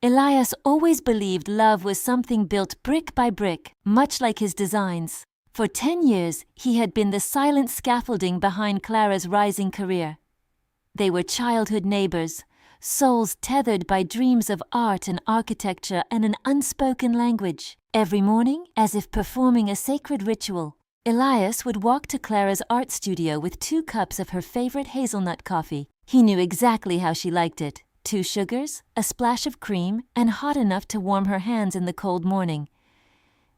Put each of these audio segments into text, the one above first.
Elias always believed love was something built brick by brick, much like his designs. For 10 years, he had been the silent scaffolding behind Clara's rising career. They were childhood neighbors, souls tethered by dreams of art and architecture and an unspoken language. Every morning, as if performing a sacred ritual, Elias would walk to Clara's art studio with 2 cups of her favorite hazelnut coffee. He knew exactly how she liked it: 2 sugars, a splash of cream, and hot enough to warm her hands in the cold morning.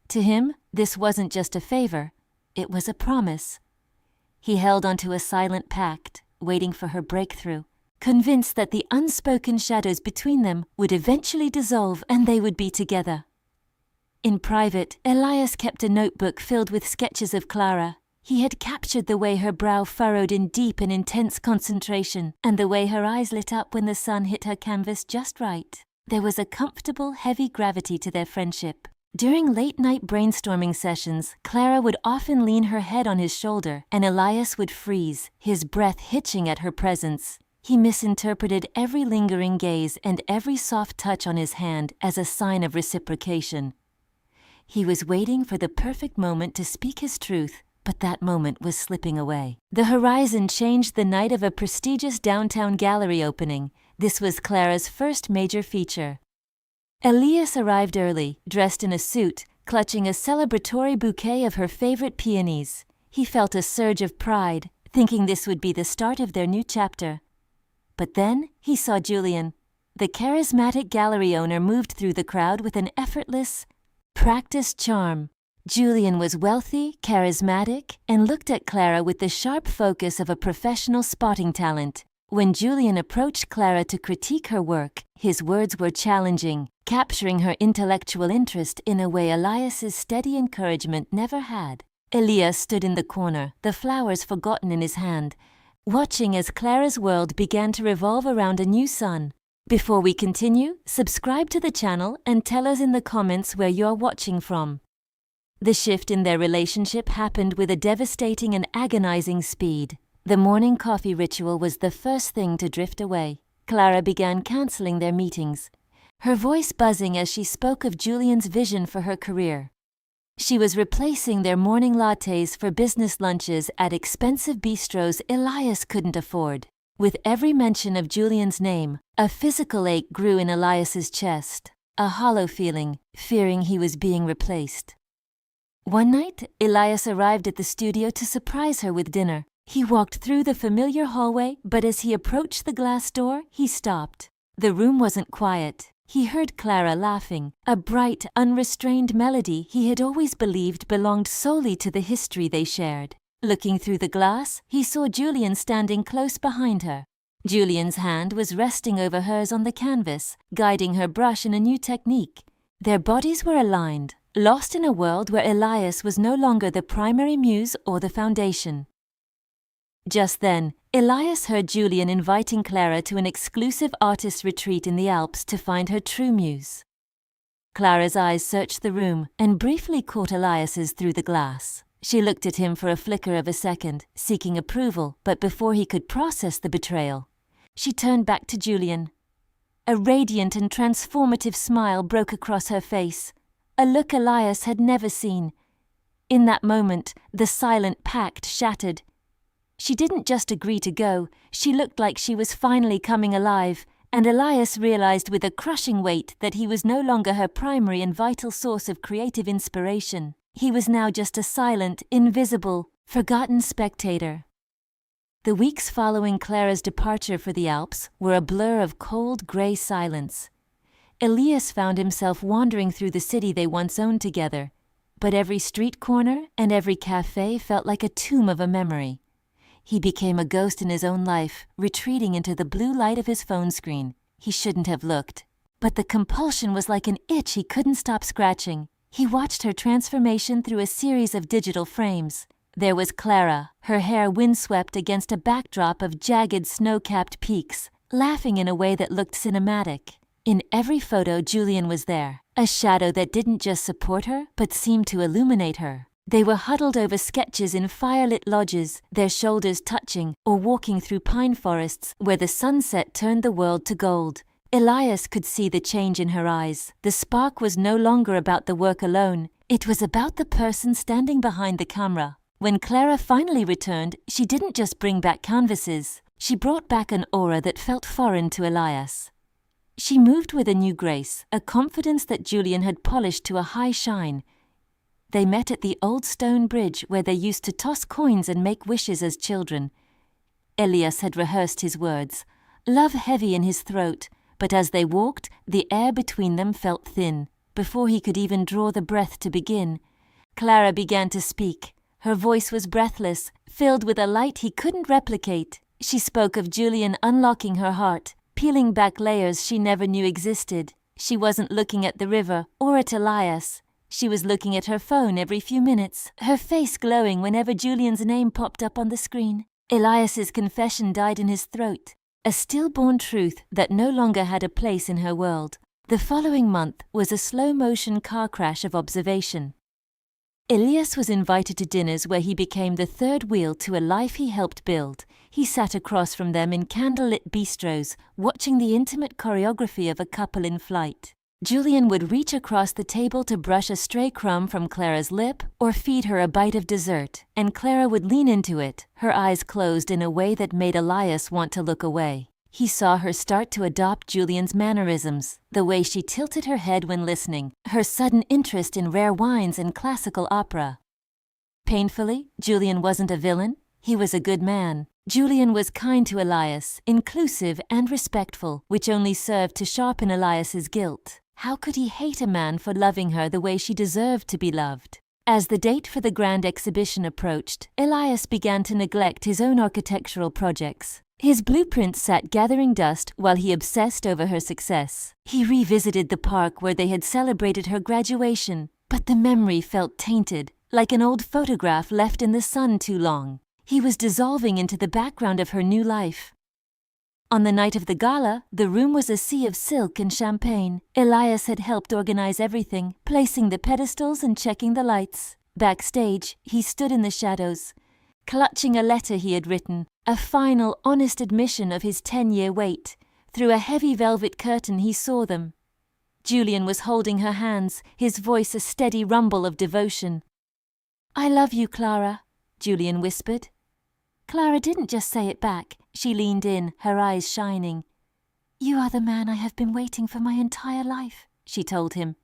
To him, this wasn't just a favor, it was a promise. He held onto a silent pact, waiting for her breakthrough, convinced that the unspoken shadows between them would eventually dissolve and they would be together. In private, Elias kept a notebook filled with sketches of Clara. He had captured the way her brow furrowed in deep and intense concentration, and the way her eyes lit up when the sun hit her canvas just right. There was a comfortable, heavy gravity to their friendship. During late-night brainstorming sessions, Clara would often lean her head on his shoulder, and Elias would freeze, his breath hitching at her presence. He misinterpreted every lingering gaze and every soft touch on his hand as a sign of reciprocation. He was waiting for the perfect moment to speak his truth, but that moment was slipping away. The horizon changed the night of a prestigious downtown gallery opening. This was Clara's first major feature. Elias arrived early, dressed in a suit, clutching a celebratory bouquet of her favorite peonies. He felt a surge of pride, thinking this would be the start of their new chapter. But then he saw Julian. The charismatic gallery owner moved through the crowd with an effortless, practiced charm. Julian was wealthy, charismatic, and looked at Clara with the sharp focus of a professional spotting talent. When Julian approached Clara to critique her work, his words were challenging, capturing her intellectual interest in a way Elias's steady encouragement never had. Elias stood in the corner, the flowers forgotten in his hand, watching as Clara's world began to revolve around a new sun. Before we continue, subscribe to the channel and tell us in the comments where you are watching from. The shift in their relationship happened with a devastating and agonizing speed. The morning coffee ritual was the first thing to drift away. Clara began canceling their meetings, her voice buzzing as she spoke of Julian's vision for her career. She was replacing their morning lattes for business lunches at expensive bistros Elias couldn't afford. With every mention of Julian's name, a physical ache grew in Elias's chest, a hollow feeling, fearing he was being replaced. One night, Elias arrived at the studio to surprise her with dinner. He walked through the familiar hallway, but as he approached the glass door, he stopped. The room wasn't quiet. He heard Clara laughing, a bright, unrestrained melody he had always believed belonged solely to the history they shared. Looking through the glass, he saw Julian standing close behind her. Julian's hand was resting over hers on the canvas, guiding her brush in a new technique. Their bodies were aligned, lost in a world where Elias was no longer the primary muse or the foundation. Just then, Elias heard Julian inviting Clara to an exclusive artist retreat in the Alps to find her true muse. Clara's eyes searched the room and briefly caught Elias's through the glass. She looked at him for a flicker of a second, seeking approval, but before he could process the betrayal, she turned back to Julian. A radiant and transformative smile broke across her face, a look Elias had never seen. In that moment, the silent pact shattered. She didn't just agree to go, she looked like she was finally coming alive, and Elias realized with a crushing weight that he was no longer her primary and vital source of creative inspiration. He was now just a silent, invisible, forgotten spectator. The weeks following Clara's departure for the Alps were a blur of cold, grey silence. Elias found himself wandering through the city they once owned together, but every street corner and every café felt like a tomb of a memory. He became a ghost in his own life, retreating into the blue light of his phone screen. He shouldn't have looked, but the compulsion was like an itch he couldn't stop scratching. He watched her transformation through a series of digital frames. There was Clara, her hair windswept against a backdrop of jagged snow-capped peaks, laughing in a way that looked cinematic. In every photo, Julian was there, a shadow that didn't just support her, but seemed to illuminate her. They were huddled over sketches in firelit lodges, their shoulders touching, or walking through pine forests where the sunset turned the world to gold. Elias could see the change in her eyes. The spark was no longer about the work alone. It was about the person standing behind the camera. When Clara finally returned, she didn't just bring back canvases. She brought back an aura that felt foreign to Elias. She moved with a new grace, a confidence that Julian had polished to a high shine. They met at the old stone bridge where they used to toss coins and make wishes as children. Elias had rehearsed his words, love heavy in his throat, but as they walked, the air between them felt thin. Before he could even draw the breath to begin, Clara began to speak. Her voice was breathless, filled with a light he couldn't replicate. She spoke of Julian unlocking her heart, peeling back layers she never knew existed. She wasn't looking at the river or at Elias. She was looking at her phone every few minutes, her face glowing whenever Julian's name popped up on the screen. Elias's confession died in his throat, a stillborn truth that no longer had a place in her world. The following month was a slow-motion car crash of observation. Elias was invited to dinners where he became the third wheel to a life he helped build. He sat across from them in candlelit bistros, watching the intimate choreography of a couple in flight. Julian would reach across the table to brush a stray crumb from Clara's lip or feed her a bite of dessert, and Clara would lean into it, her eyes closed in a way that made Elias want to look away. He saw her start to adopt Julian's mannerisms, the way she tilted her head when listening, her sudden interest in rare wines and classical opera. Painfully, Julian wasn't a villain, he was a good man. Julian was kind to Elias, inclusive and respectful, which only served to sharpen Elias's guilt. How could he hate a man for loving her the way she deserved to be loved? As the date for the grand exhibition approached, Elias began to neglect his own architectural projects. His blueprints sat gathering dust while he obsessed over her success. He revisited the park where they had celebrated her graduation, but the memory felt tainted, like an old photograph left in the sun too long. He was dissolving into the background of her new life. On the night of the gala, the room was a sea of silk and champagne. Elias had helped organize everything, placing the pedestals and checking the lights. Backstage, he stood in the shadows, clutching a letter he had written, a final, honest admission of his 10-year wait. Through a heavy velvet curtain he saw them. Julian was holding her hands, his voice a steady rumble of devotion. "I love you, Clara," Julian whispered. Clara didn't just say it back. She leaned in, her eyes shining. "You are the man I have been waiting for my entire life," she told him.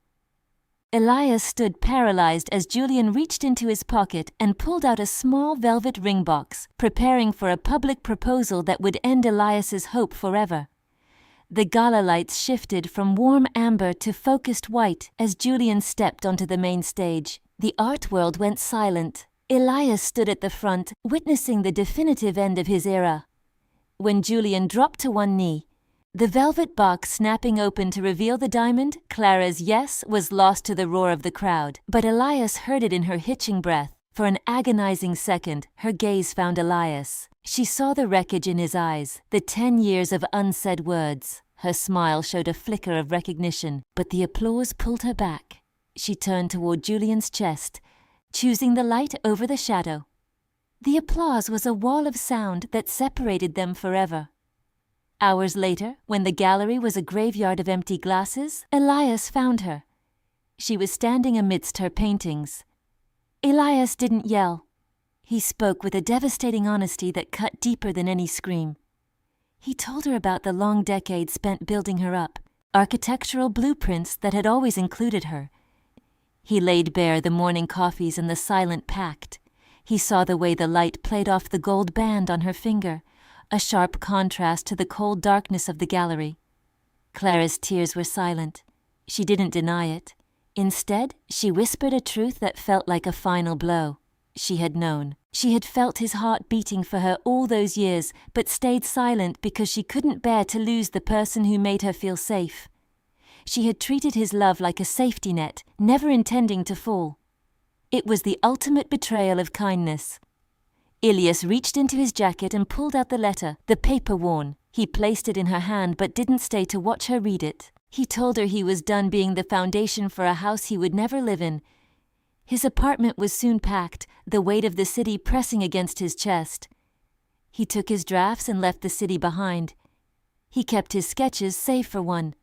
Elias stood paralyzed as Julian reached into his pocket and pulled out a small velvet ring box, preparing for a public proposal that would end Elias's hope forever. The gala lights shifted from warm amber to focused white as Julian stepped onto the main stage. The art world went silent. Elias stood at the front, witnessing the definitive end of his era. When Julian dropped to one knee, the velvet box snapping open to reveal the diamond, Clara's yes was lost to the roar of the crowd. But Elias heard it in her hitching breath. For an agonizing second, her gaze found Elias. She saw the wreckage in his eyes, the 10 years of unsaid words. Her smile showed a flicker of recognition, but the applause pulled her back. She turned toward Julian's chest, choosing the light over the shadow. The applause was a wall of sound that separated them forever. Hours later, when the gallery was a graveyard of empty glasses, Elias found her. She was standing amidst her paintings. Elias didn't yell. He spoke with a devastating honesty that cut deeper than any scream. He told her about the long decades spent building her up, architectural blueprints that had always included her. He laid bare the morning coffees and the silent pact. He saw the way the light played off the gold band on her finger, a sharp contrast to the cold darkness of the gallery. Clara's tears were silent. She didn't deny it. Instead, she whispered a truth that felt like a final blow. She had known. She had felt his heart beating for her all those years, but stayed silent because she couldn't bear to lose the person who made her feel safe. She had treated his love like a safety net, never intending to fall. It was the ultimate betrayal of kindness. Elias reached into his jacket and pulled out the letter, the paper worn. He placed it in her hand but didn't stay to watch her read it. He told her he was done being the foundation for a house he would never live in. His apartment was soon packed, the weight of the city pressing against his chest. He took his drafts and left the city behind. He kept his sketches safe for one.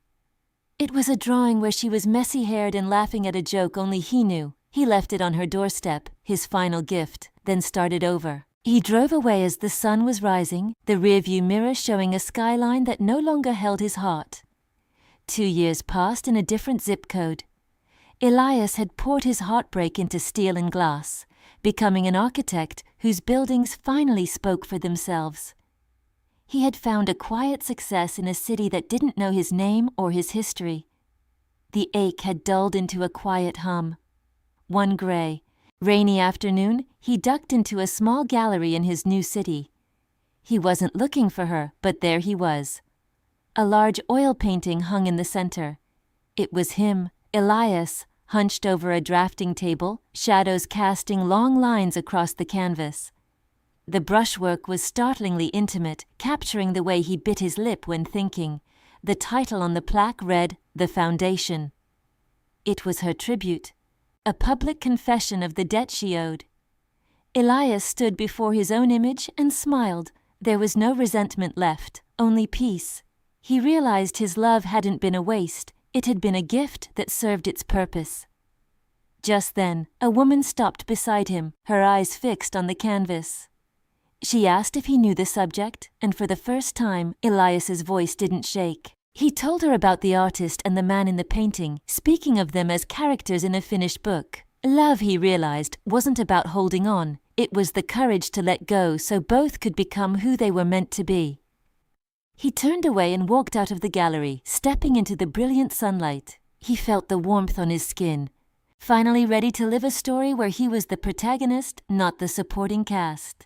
It was a drawing where she was messy-haired and laughing at a joke only he knew. He left it on her doorstep, his final gift, then started over. He drove away as the sun was rising, the rearview mirror showing a skyline that no longer held his heart. 2 years passed in a different zip code. Elias had poured his heartbreak into steel and glass, becoming an architect whose buildings finally spoke for themselves. He had found a quiet success in a city that didn't know his name or his history. The ache had dulled into a quiet hum. One gray, rainy afternoon, he ducked into a small gallery in his new city. He wasn't looking for her, but there he was. A large oil painting hung in the center. It was him, Elias, hunched over a drafting table, shadows casting long lines across the canvas. The brushwork was startlingly intimate, capturing the way he bit his lip when thinking. The title on the plaque read, "The Foundation." It was her tribute, a public confession of the debt she owed. Elias stood before his own image and smiled. There was no resentment left, only peace. He realized his love hadn't been a waste, it had been a gift that served its purpose. Just then, a woman stopped beside him, her eyes fixed on the canvas. She asked if he knew the subject, and for the first time, Elias's voice didn't shake. He told her about the artist and the man in the painting, speaking of them as characters in a finished book. Love, he realized, wasn't about holding on. It was the courage to let go so both could become who they were meant to be. He turned away and walked out of the gallery, stepping into the brilliant sunlight. He felt the warmth on his skin, finally ready to live a story where he was the protagonist, not the supporting cast.